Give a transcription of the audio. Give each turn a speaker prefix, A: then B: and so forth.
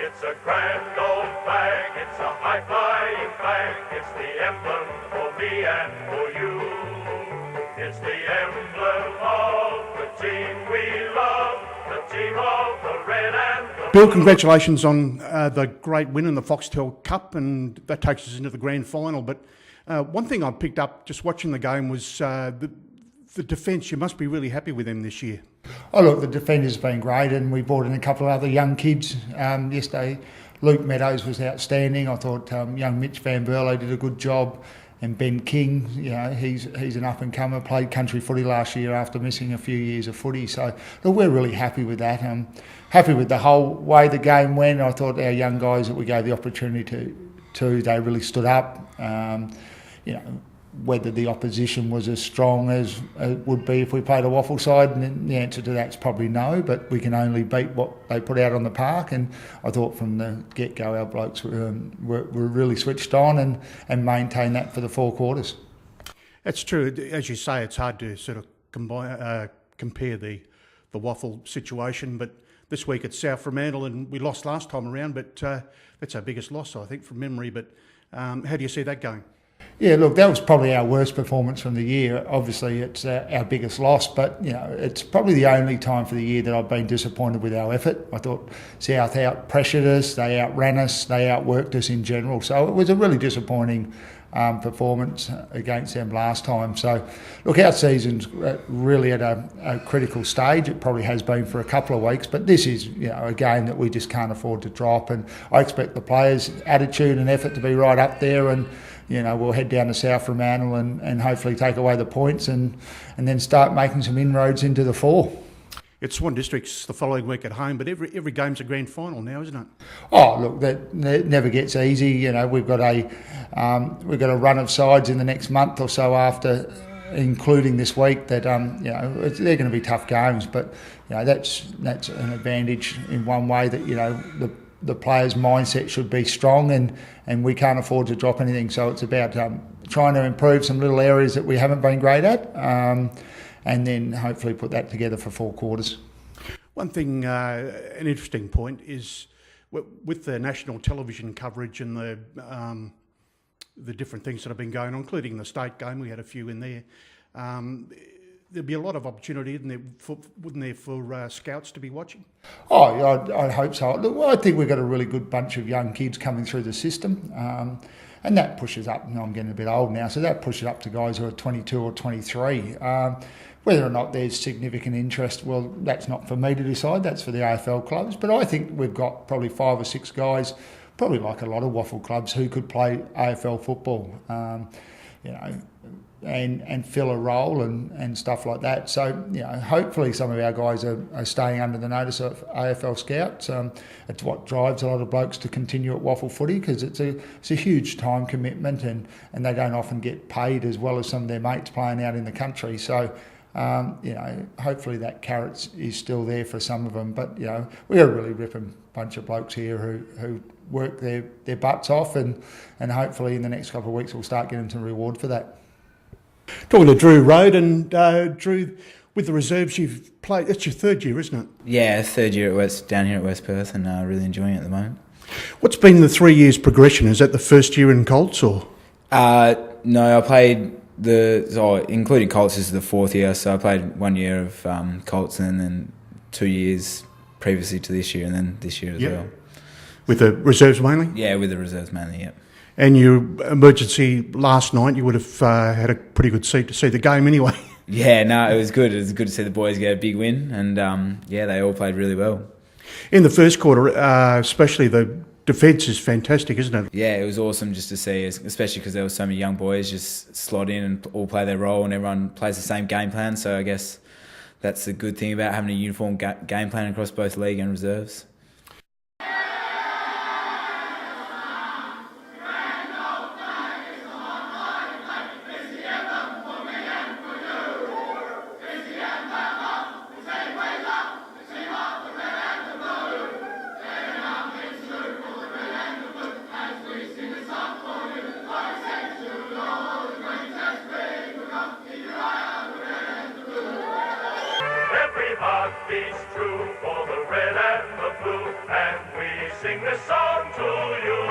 A: It's a grand old flag, it's a high-flying flag. It's the emblem for me and for you. It's the emblem of the team we love, the team of the red and the
B: Bill, congratulations on the great win in the Foxtel Cup, and that takes us into the grand final. But one thing I picked up just watching the game was the defence. You must be really happy with them this year.
C: Oh look, the defenders have been great, and we brought in a couple of other young kids yesterday. Luke Meadows was outstanding. I thought young Mitch Van Berlo did a good job, and Ben King, you know, he's an up and comer. Played country footy last year after missing a few years of footy. So look, we're really happy with that. Happy with the whole way the game went. I thought our young guys that we gave the opportunity to they really stood up. You know, whether the opposition was as strong as it would be if we played a waffle side, and the answer to that's probably no, but we can only beat what they put out on the park. And I thought from the get-go our blokes were really switched on and maintained that for the 4 quarters.
B: That's true. As you say, it's hard to sort of compare the waffle situation, but this week it's South Fremantle, and we lost last time around, but that's our biggest loss, I think, from memory. But how do you see that going?
C: Yeah, look, that was probably our worst performance from the year. Obviously, it's our biggest loss, but you know, it's probably the only time for the year that I've been disappointed with our effort. I thought South out-pressured us, they outran us, they outworked us in general. So it was a really disappointing performance against them last time. So, look, our season's really at a critical stage. It probably has been for a couple of weeks, but this is, you know, a game that we just can't afford to drop. And I expect the players' attitude and effort to be right up there. And you know, we'll head down to South Fremantle and hopefully take away the points and then start making some inroads into the 4.
B: It's Swan District's the following week at home, but every game's a grand final now, isn't it?
C: Oh, look, that never gets easy. You know, we've got a run of sides in the next month or so after, including this week, that you know, they're going to be tough games. But you know, that's an advantage in one way, that you know the players' mindset should be strong, and we can't afford to drop anything. So it's about trying to improve some little areas that we haven't been great at, and then hopefully put that together for 4 quarters.
B: One thing, an interesting point is with the national television coverage and the different things that have been going on, including the state game, we had a few in there. There'd be a lot of opportunity, wouldn't there, for scouts to be watching? Oh,
C: yeah, I hope so. Look, well, I think we've got a really good bunch of young kids coming through the system, and that pushes up. You know, I'm getting a bit old now, so that pushes up to guys who are 22 or 23. Whether or not there's significant interest, well, that's not for me to decide. That's for the AFL clubs. But I think we've got probably 5 or 6 guys, probably like a lot of waffle clubs, who could play AFL football. You know, and fill a role and stuff like that. So, you know, hopefully some of our guys are staying under the notice of AFL scouts. It's what drives a lot of blokes to continue at waffle footy, because it's a huge time commitment, and they don't often get paid as well as some of their mates playing out in the country. So, you know, hopefully that carrot is still there for some of them. But, you know, we've got a really ripping bunch of blokes here who work their butts off, and hopefully in the next couple of weeks we'll start getting some reward for that.
B: Talking to Drew Rohde, and Drew, with the reserves you've played, it's your 3rd year, isn't it?
D: Yeah, 3rd year down here at West Perth, and really enjoying it at the moment.
B: What's been the 3 years progression? Is that the first year in Colts, or?
D: No, I played including Colts, this is the 4th year, so I played 1 year of Colts, and then 2 years previously to this year, and then this year as well.
B: With the reserves mainly?
D: Yeah, with the reserves mainly, yeah.
B: And your emergency last night, you would have had a pretty good seat to see the game anyway.
D: Yeah, no, it was good. It was good to see the boys get a big win, and yeah, they all played really well.
B: In the first quarter, especially the defence is fantastic, isn't it?
D: Yeah, it was awesome just to see, especially because there were so many young boys just slot in and all play their role, and everyone plays the same game plan. So I guess that's the good thing about having a uniform game plan across both league and reserves.
A: Heart beats true for the red and the blue. sing this song to you.